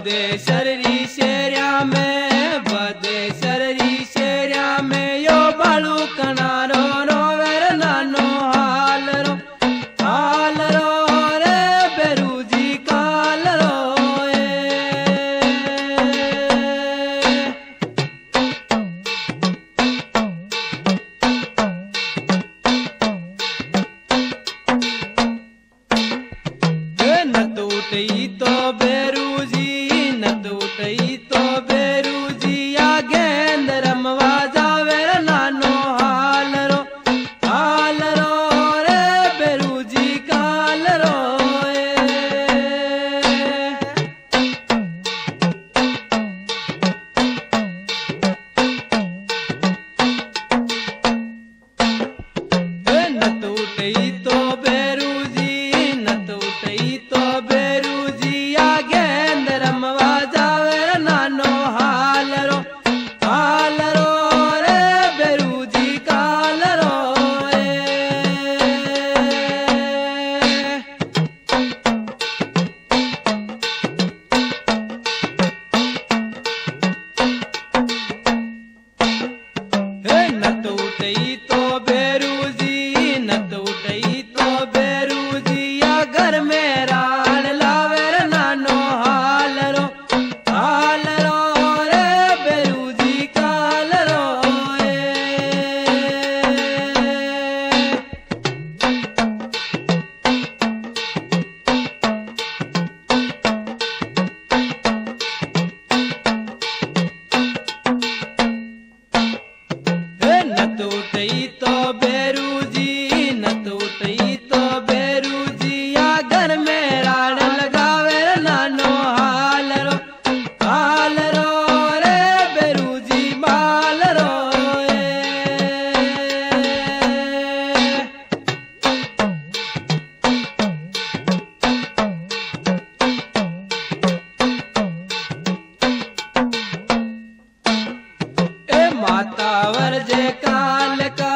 बदे शरीरी शेरिया में बदे शरीरी शेरिया में यो बालू कनारो रोवेर नानो हाल रो रे बेरूजी काल रो न टूटी तो बेरूजी न टूटी तो बेरूजी या गेंद रमवा जावे नानो हाल रो रे बेरूजी काल रो न टूटी तो बेरूजी न टूटी तो बेरूजी या गेंद रमवा जावे नानो हाल रो रे बेरूजी काल रो न टूटी तो बेरूजी न टूटी तो बेरूजी या घर में राल लावे नानो हाल रो रे बेरूजी काल रो न टूटी तो बेरूजी न टूटी तो बेरूजी या घर में राड़ लगावे नानो हाल रो रे बेरूजी माल रो मातावर जे काल का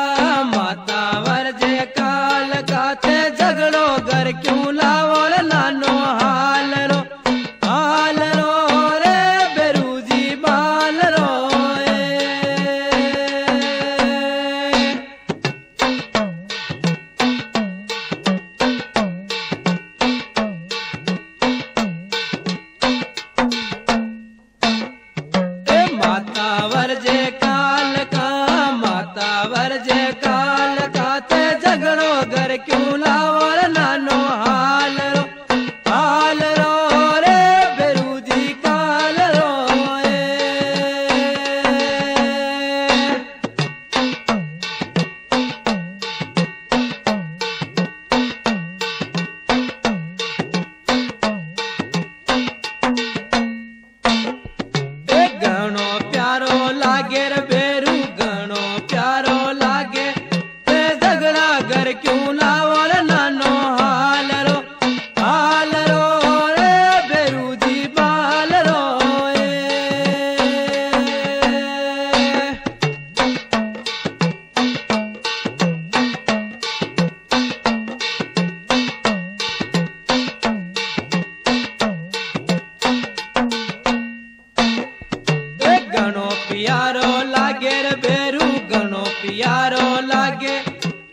मातावर जे काल का ते झगड़ो घर क्यों लावो नानो हाल रो रे बेरूजी बाल रो मातावर जे काल का मातावर जे काल का ते झगड़ो घर क्यों लावो नानो हाल रो रे बेरूजी काल रो घणो प्यारो लागे रे बेरू घणो प्यारो लागे ते झगड़ा घर क्यों लावो नानो हाल रो रे बेरूजी बाल रो घणो प्यारो लागे रे बेरू घणो प्यारो लागे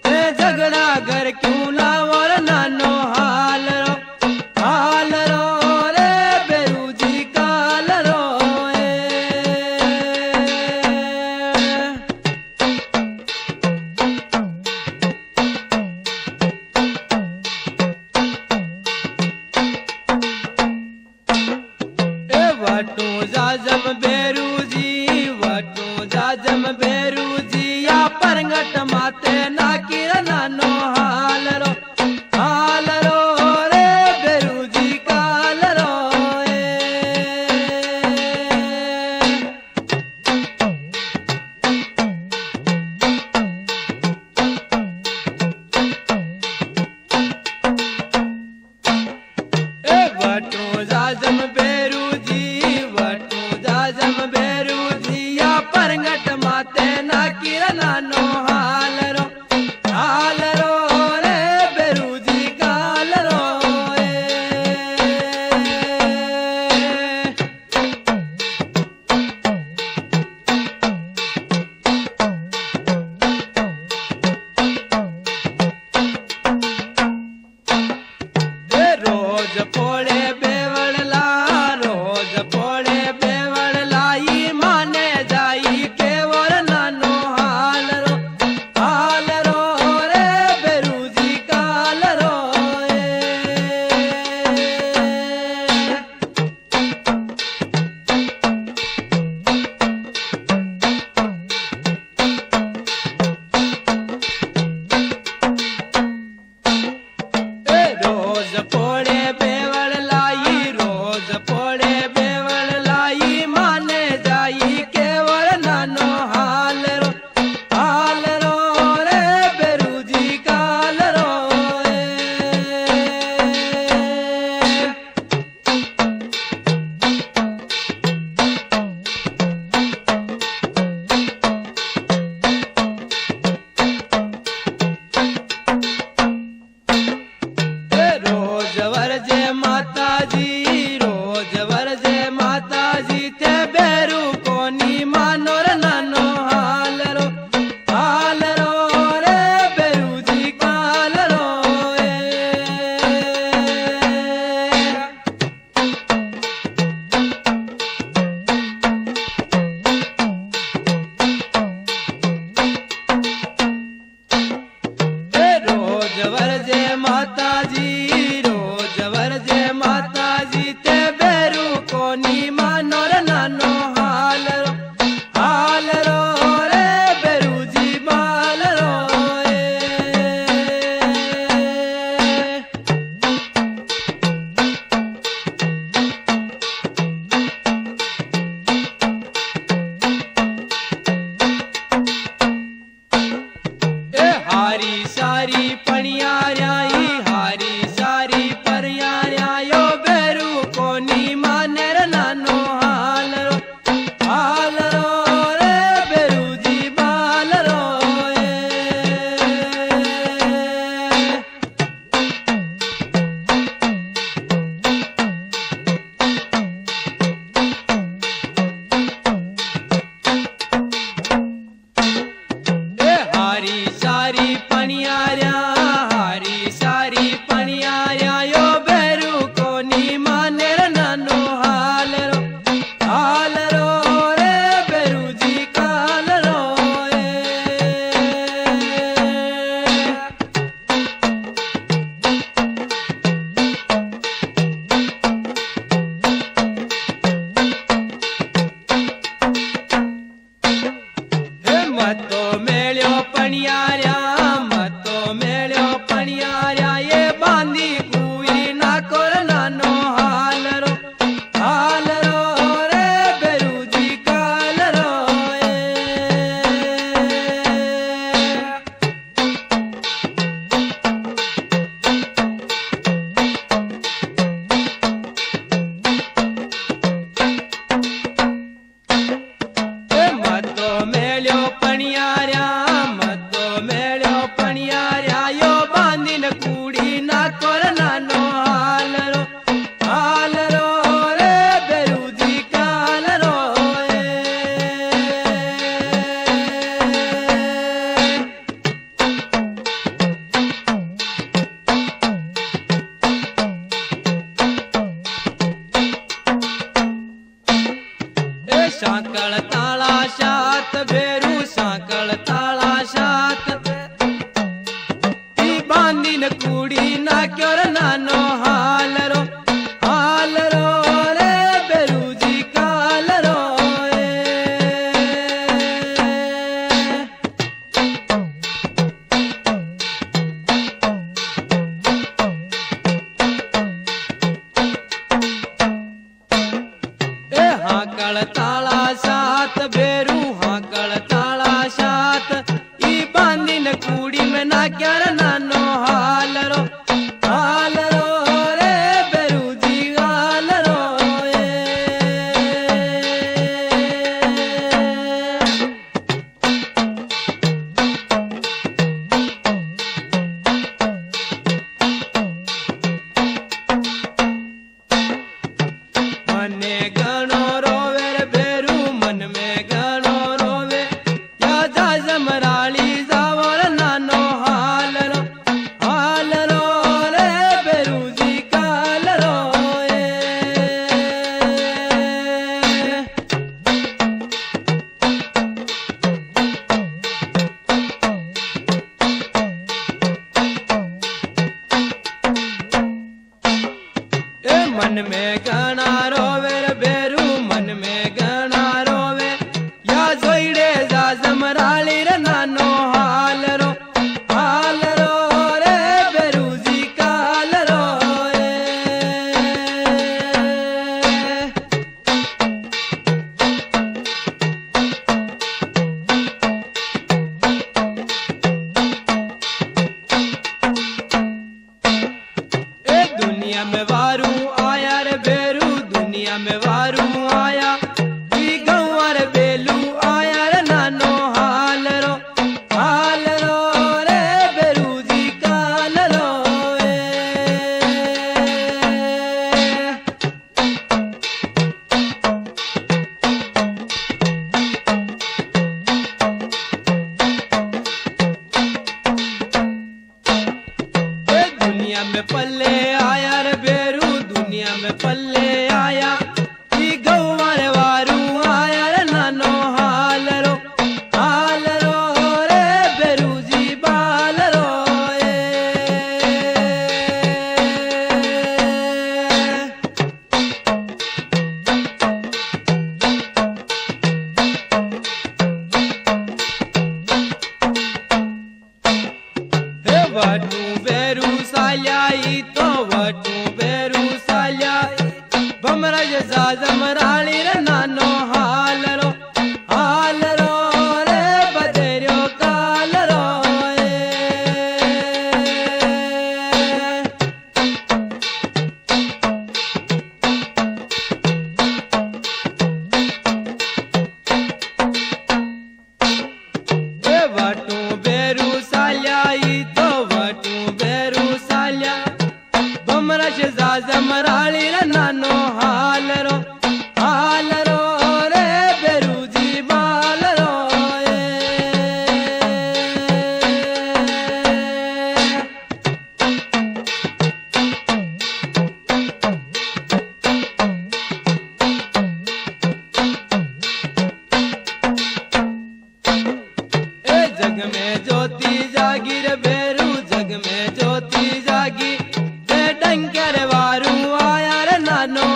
ते झगड़ा घर क्यों लावो नानो हाल रो रे बेरूजी काल रो वटू जाजम बेरूजी वटू जाजम बेरूजी या परंगट माते नाकी नानो हाल रो रे बेरूजी काल रो वटू जाजम बेरूजी वटू जाजम बेरूजी या परंगट माते नाकी नानो हाल रो रे बेरूजी काल रो सांकल ताला शात बेरू सांकल ताला शात ई बांधीन कूड़ी नाक्यो रे नानो हालरो रे बेरू जी कालरो हाकल ताला सात बेरू हाकल ताला सात ई बांधीन कूड़ी में ना क्या नानो हालरो रे बेरू जी हालरो मने गणो रोवे रे बेरू मन में गणो रोवे या जा जमराली जावो रे नानो हालरो रे बेरू जी कालरो मन में गणा रोवे रे बेरू मन में गणा रोवे या जोईड़े जा जमराली रे नानो हालरो रे बेरू जी कालरो दुनिया में वारू आया रे बेरू दुनिया में वारू आया ई गौवा रे बेलू आया रे नानो हालरो रे बेरू जी कालरो दुनिया में पल्ले आया रे बेरू दुनिया में पल्ले आया ई गौवा रे वारू आया रे नानो हालरो रे बेरू जी बालरो वटू बेरू साल्या ई तो वटू बेरू साल्या बमरा जैसा जमराली रे नानो हालरो रे बदेरो कालरो वटू बेरू साल्या ई तो वटू बेरू साल्या बमरा जैसा जमराली रे नानो हालरो रे बेरू जी बालरो जग में ज्योति जागी रे बेरू जग में ज्योति जागी डंकर वारू आया रे नानो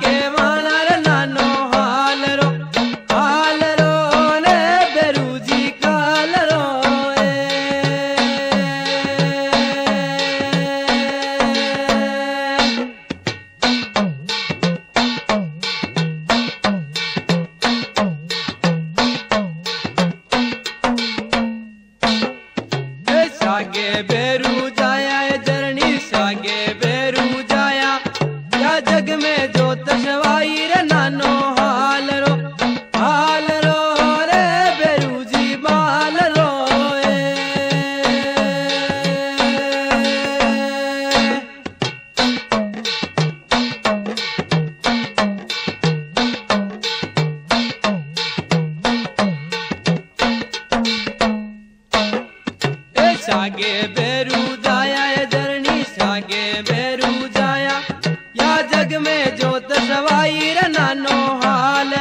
के वाला रे नानो हाल रो ने बेरूजी काल रो सागे बेरू जाया जरनी सागे बेरू जाया या जग में जो तशवाई रे नानो हाल रो रे बेरू जी बाल रो सागे बेरू जाया जरनी सागे बेरू जाया या जग में जो तसवाई रे नानो हाल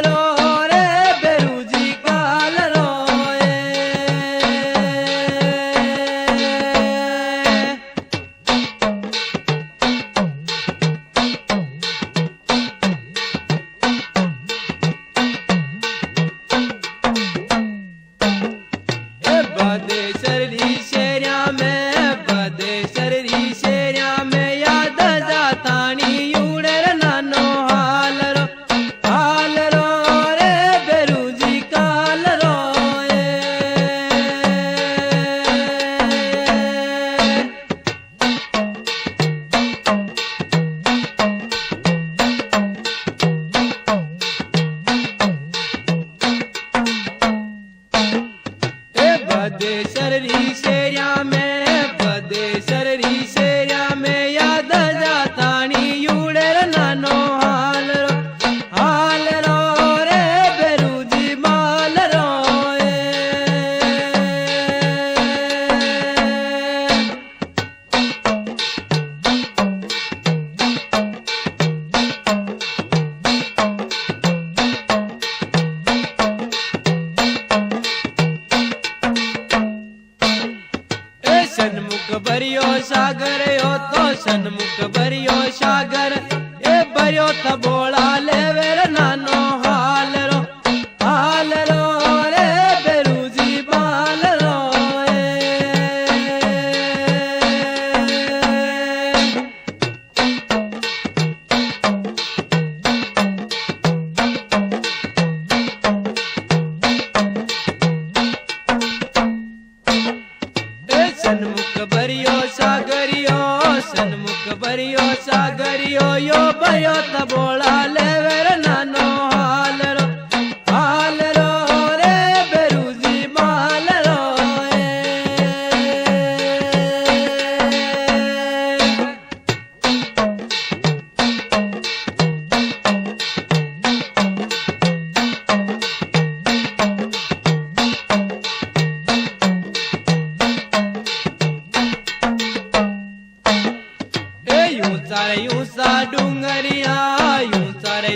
रो रे बेरू जी काल रो बदे शरीरी शेरिया में याद जातानी यूड़े रे नानो हाल रो रे बेरू जी काल रो बदे शरीरी शेरिया में याद जातानी यूड़े रे नानो हाल रो रे बेरू जी माल रो सन्मुख भरियो सागर यो तो सन्मुख भरियो सागर ए भरियो त बोला ले रे नानो हाल रो रे बेरू जी बाल रो सन्मुख भरियो सागरियो यो भयो त बोला ले रे नानो हाल रो रे बेरू जी माल रो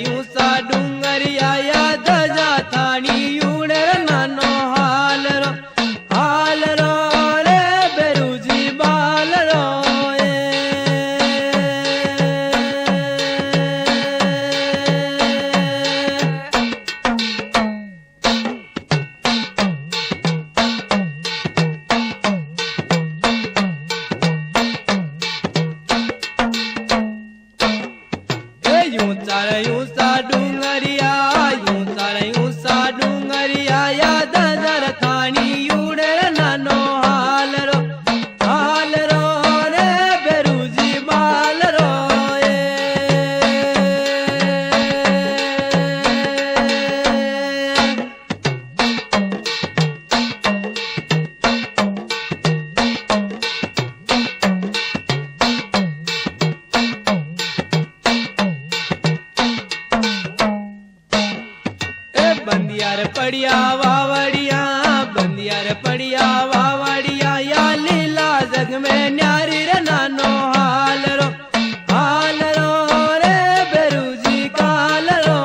यूं सा डूंगरिया याद जातानी यूड़े रे नानो हाल रो रे बेरू जी बाल रो यूं सा डूंगरिया याद जरतानी यूड़े रे नानो हाल रो रे बेरू जी बाल रो बंदियार पड़िया वावड़िया या लीला जग में न्यारी रे नानो हाल रो रे बेरू जी काल रो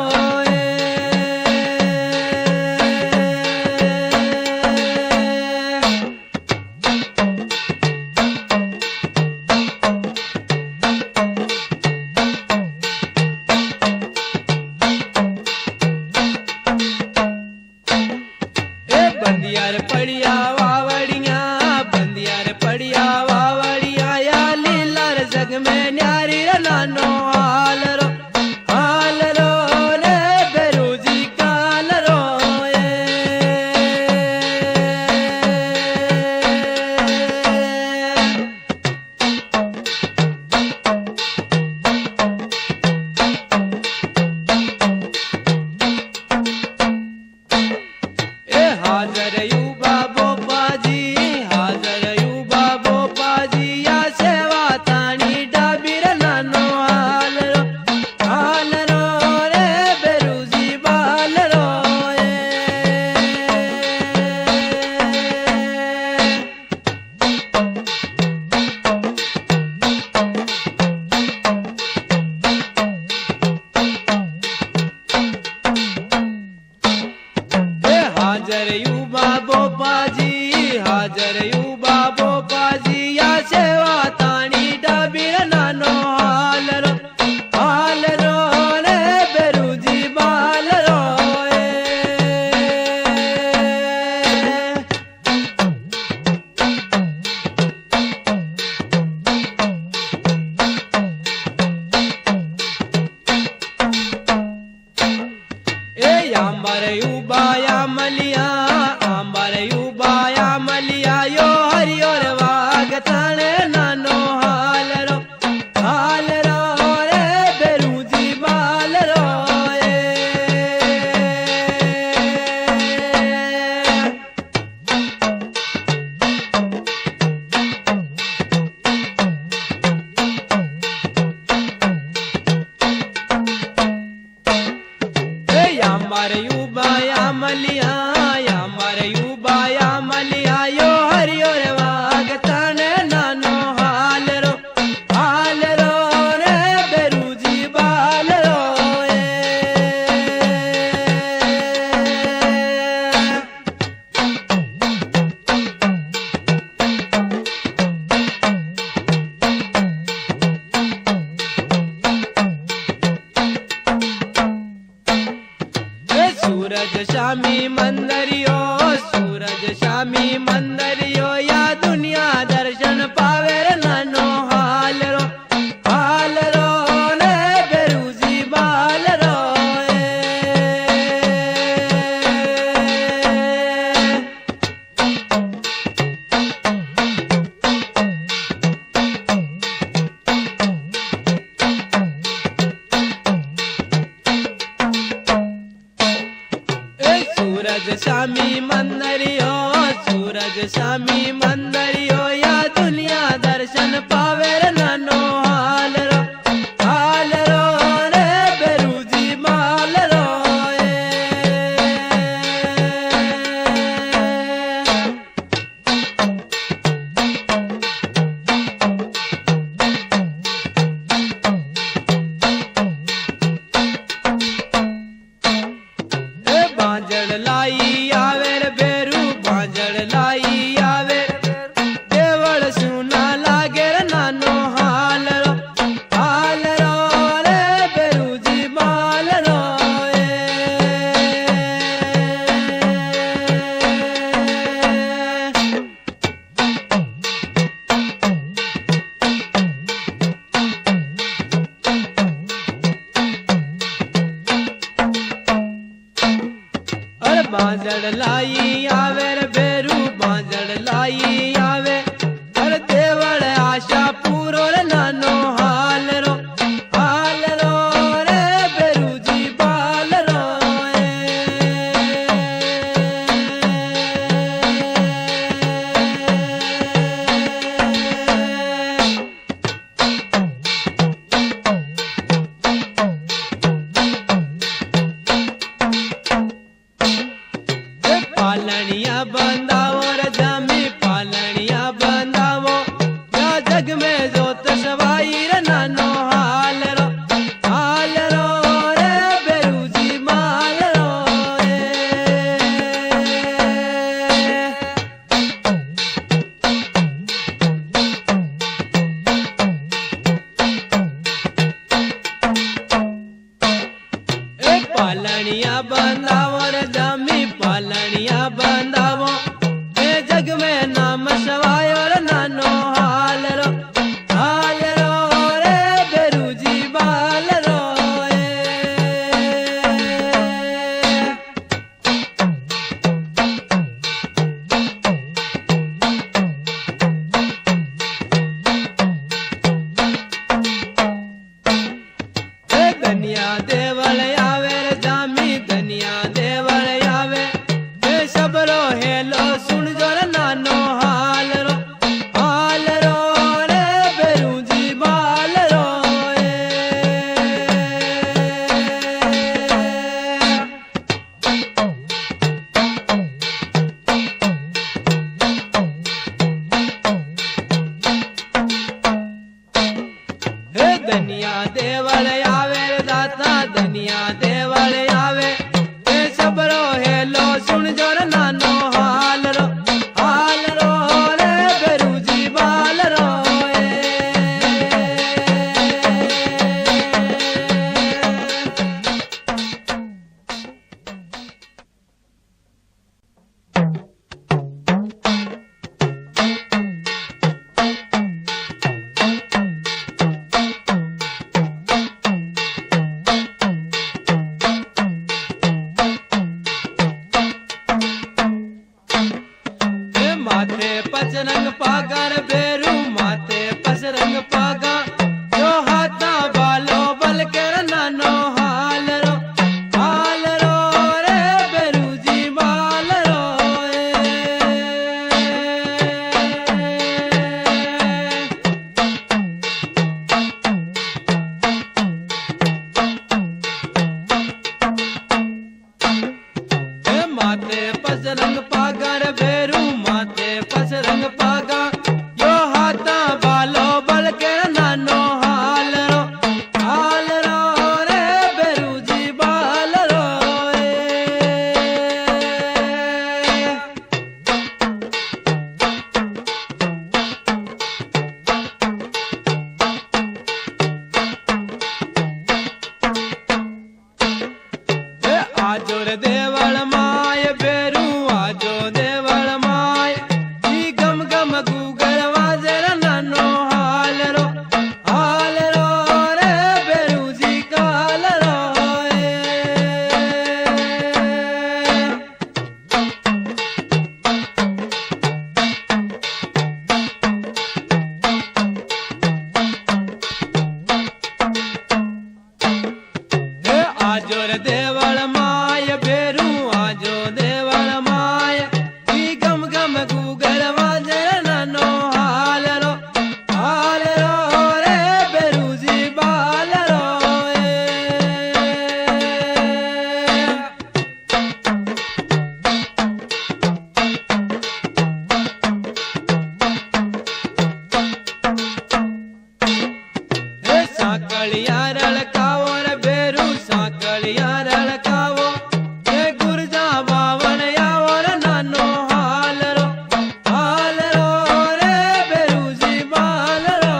आंबरयूबाया मलिया आंबरयूबाया मलिया यो हरियो रे वागताने नानो हालरो रे बेरूजी बालरो आंबरयूबाया मलिया आंबरयूबाया मलिया यो हरियो रे वागताने नानो हालरो रे बेरूजी बालरो सूरज शामी मंदरियो या दुनिया दर्शन पावे रे नानो हालरो ने बेरूजी बालरो सूरज शामी मंदरियो या दुनिया दर्शन पावे रे नानो हालरो रे बेरूजी बालरो बांजड़ लाई आवे रे बेरू बांजड़ लाई आवे देवल सुना लागे रे नानो हालरो रे बेरूजी बालरो बांजड़ लाई आवे रे बेरू बांजड़ लाई आवे अरे देवल आशा पूरो रे नानो हालरो रे बेरूजी बालरो पालनिया बंदावो रे जामी पालनिया बंदावो या जग में जोत सवाई रे नानो हालरो रे बेरूजी बालरो पालनिया बंदावो रे जामी पालनिया बंदावो ए जग में नाम सवायो रे नानो हालरो रे बेरूजी बालरो गनिया देवल आवे रे जामी गनिया देवल आवे सबरो हेलो सुन जो रे नानो हालरो रे बेरूजी बालरो धनिया देवल आवे रे दाता धनिया देवल आवे सबरो हेलो सुन जो रे नानो हालरो रे बेरूजी बालरो देवल माय बेरू आजो देवल my E gum gum Google वाजे नानो हाल रो रे बेरू जी काल रो आजो रे देवल माय बेरू आजो देवल my E gum gum Google वाजे नानो हाल रो रे बेरू जी बाल रो साकलिया रड़कावो रे बेरू साकलिया रड़कावो ये गुरजा बावन यावो रे नानो हाल रो रे बेरू जी बाल रो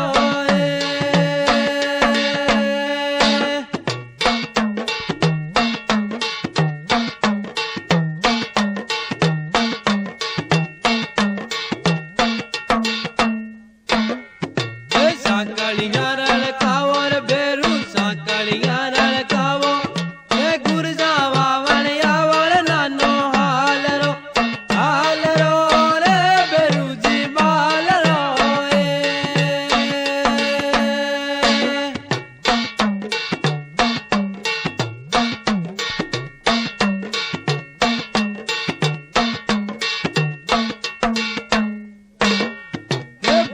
साकलिया रड़कावो रे बेरू साकलिया रड़कावो ये गुरजा बावन यावो रे नानो हाल रो रे बेरू जी बाल रो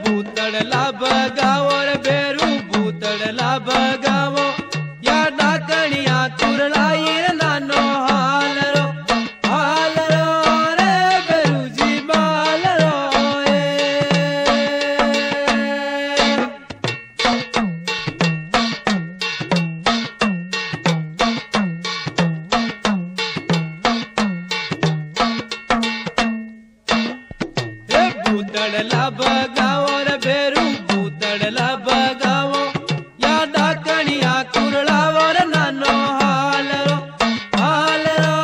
भूतड़ला बगावो रे बेरू भूतड़ला बगावो या डाकणिया कुरलाई रे नानो हाल रो रे बेरू जी बाल रो भूतड़ला बगावो रे बेरू भूतड़ला बगावो या डाकणिया कुरलावो रे नानो हाल रो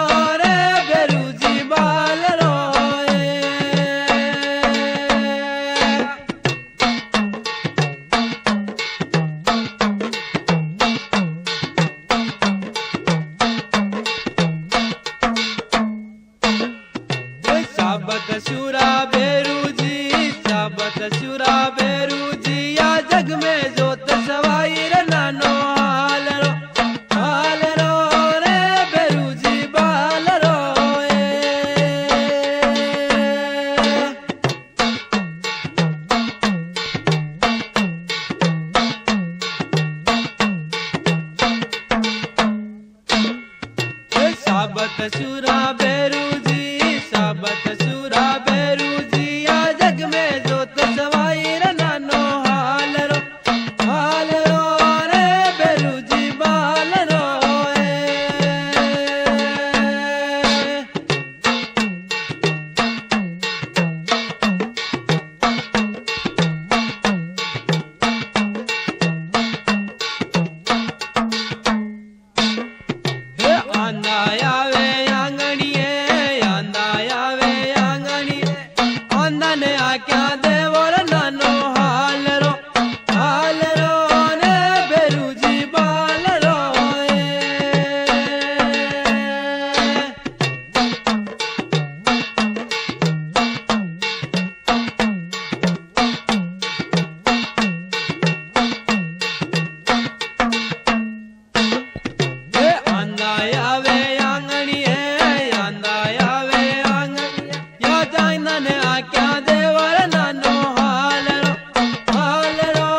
रे बेरू जी बाल रो साबत शुरा बेरू जी साबत शुरा बेरू जी या जग में जोत सवाई रे नानो हाल रो रे बेरू जी बाल रो साबत शुरा बेरू जी साबत शुरा बेरू जी या जग में जोत सवाई रे नानो हाल रो रे बेरू जी बाल रो आंदा आवे आंगणिए आंदा आवे आंगणिए आंदा ने आक्या देवो रे नानो हाल रो रे बेरू जी बाल रो आंदा आवे आंगणिए आंदा आवे आंगणिए या जाइना ने आक्या देवो रे नानो हाल रो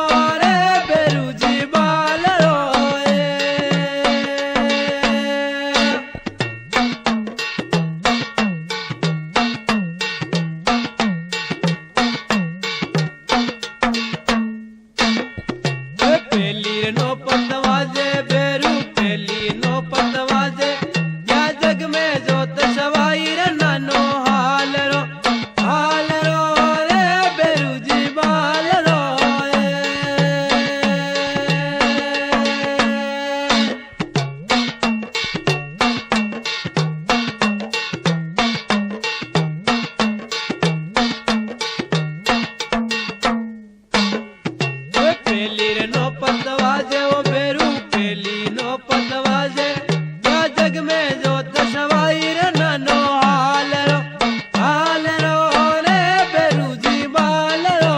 रे बेरू जी बाल रो पेली नो पतवाजे बेरू पेली नो पतवाजे दवाजे जग में जो तसवाई रे नानो हाल रो रे बेरूजी बाल रो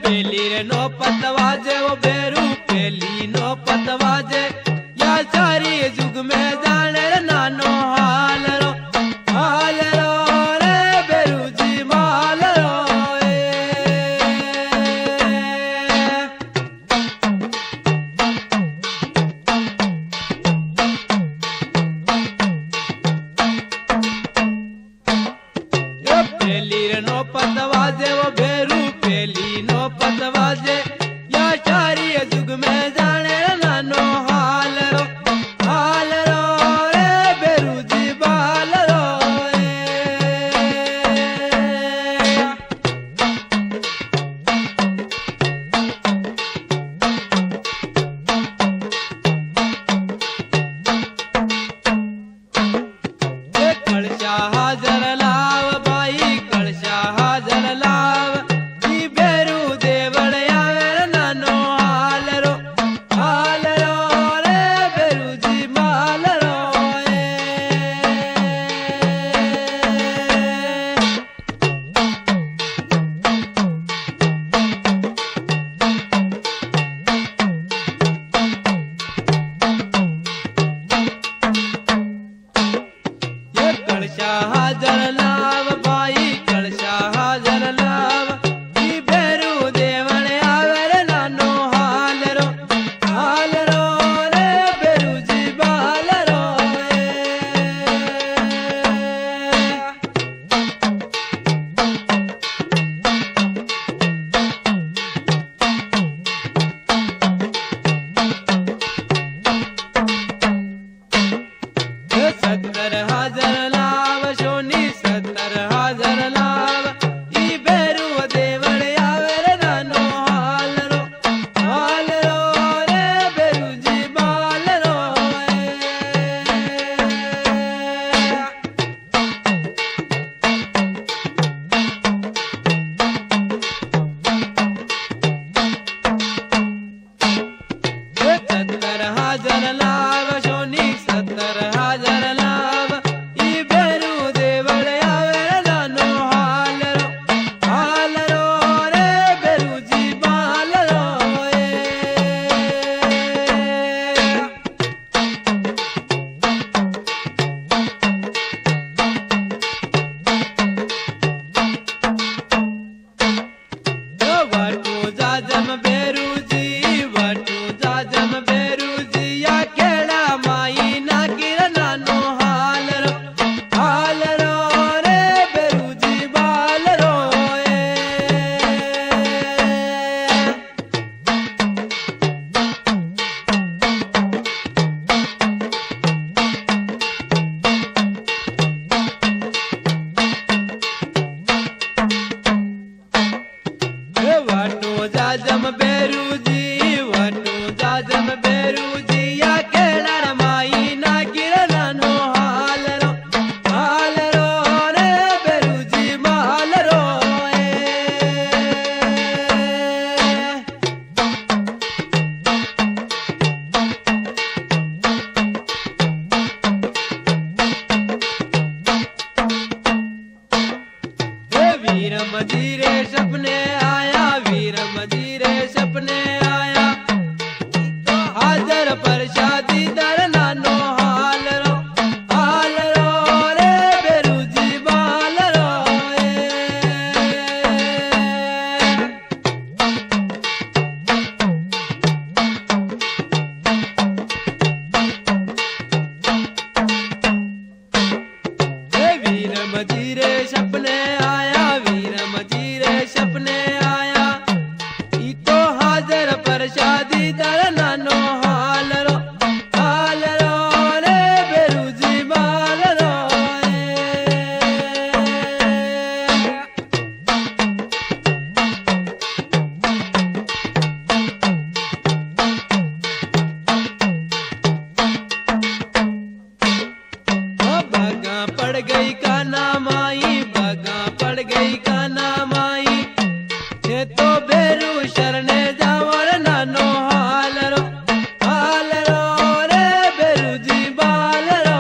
पेली रे नो पतवाजे वो बेरू पेली नो पतवाजे या सारी जुग में जाने रे नानो हाल रो रे बेरू जी माल रो पेली रे नो पतवाजे वो बेरू पेली नो पतवाजे या चारी जुग में जाने रे नानो हाल रो रे बेरू जी बाल रो कलशा हाजर लाव भाई कलशा हाजर लाव जी बेरू देवड़ आवे रे नानो हाल रो रे बेरू जी माल रो ये कलशा हाजर लाव भाई कलशा हाजर लाव जी बेरू देवड़ आवे रे नानो हाल रो रे बेरू जी बाल रो सत्तर हाजर लाव सोनी सत्तर हाजर लाव ई बेरू देवड़ आवे रे नानो हाल रो रे बेरू जी बाल रो सत्तर हाजर लाव सोनी सत्तर हाजर लाव ई बेरू देवड़ आवे रे नानो हाल रो रे बेरू जी बाल रो वटू जाजम बेरू जी वटू जाजम बेरू जी या केड़ा माई ना किर नानो हाल रो रे बेरू जी बाल रो वटू जाजम बेरू जी वटू जाजम बेरू जी या केड़ा माई ना किर नानो हाल रो रे बेरू जी माल रो वीर मजीरे सपने आया वीर मजीरे सपने आया हाजर प्रसादी दर नानो हाल रो रे बेरू जी बाल रो वीर मजीरे सपने आया वीर मजीरे सपने आया ई तो हाजर प्रसादी दर नानो हाल रो रे बेरू जी बाल रो बगा पड़ गई काना माई बगा पड़ गई काना माई ये तो बेरू शरणे जावड़ नानो हाल रो रे बेरू जी बाल रो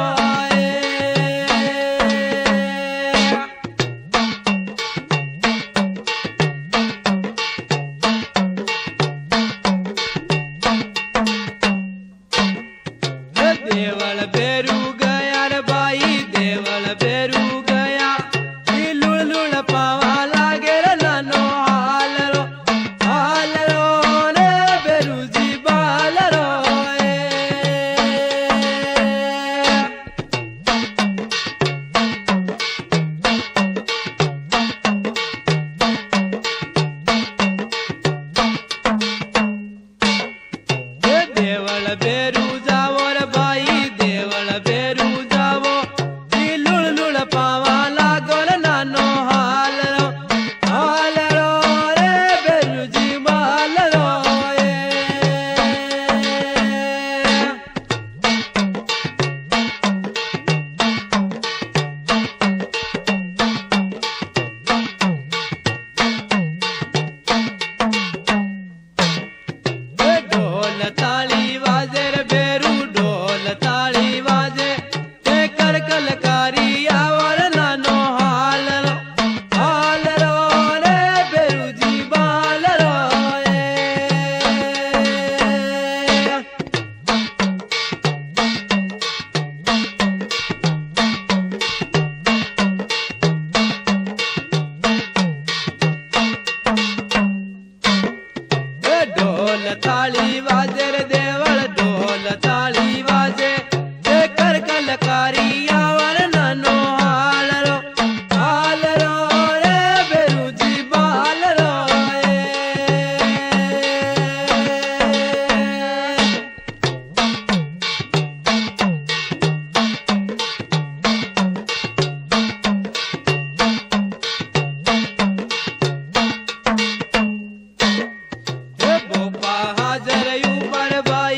ढोल ताली वाजे रे देवल ढोल ताली वाजे देकर कलकारी आवर नानो हाल रो रे बेरू जी बाल रो भोपा हाजर ऊपर भाई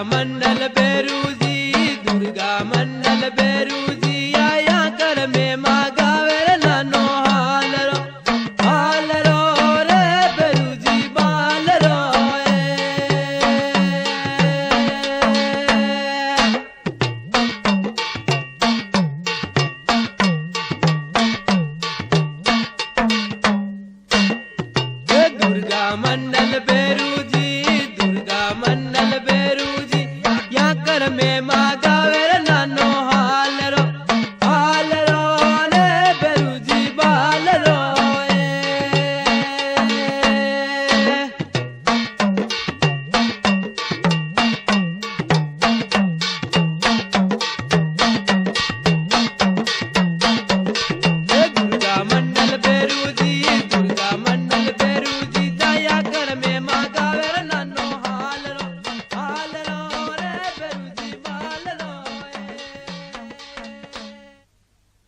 मंडल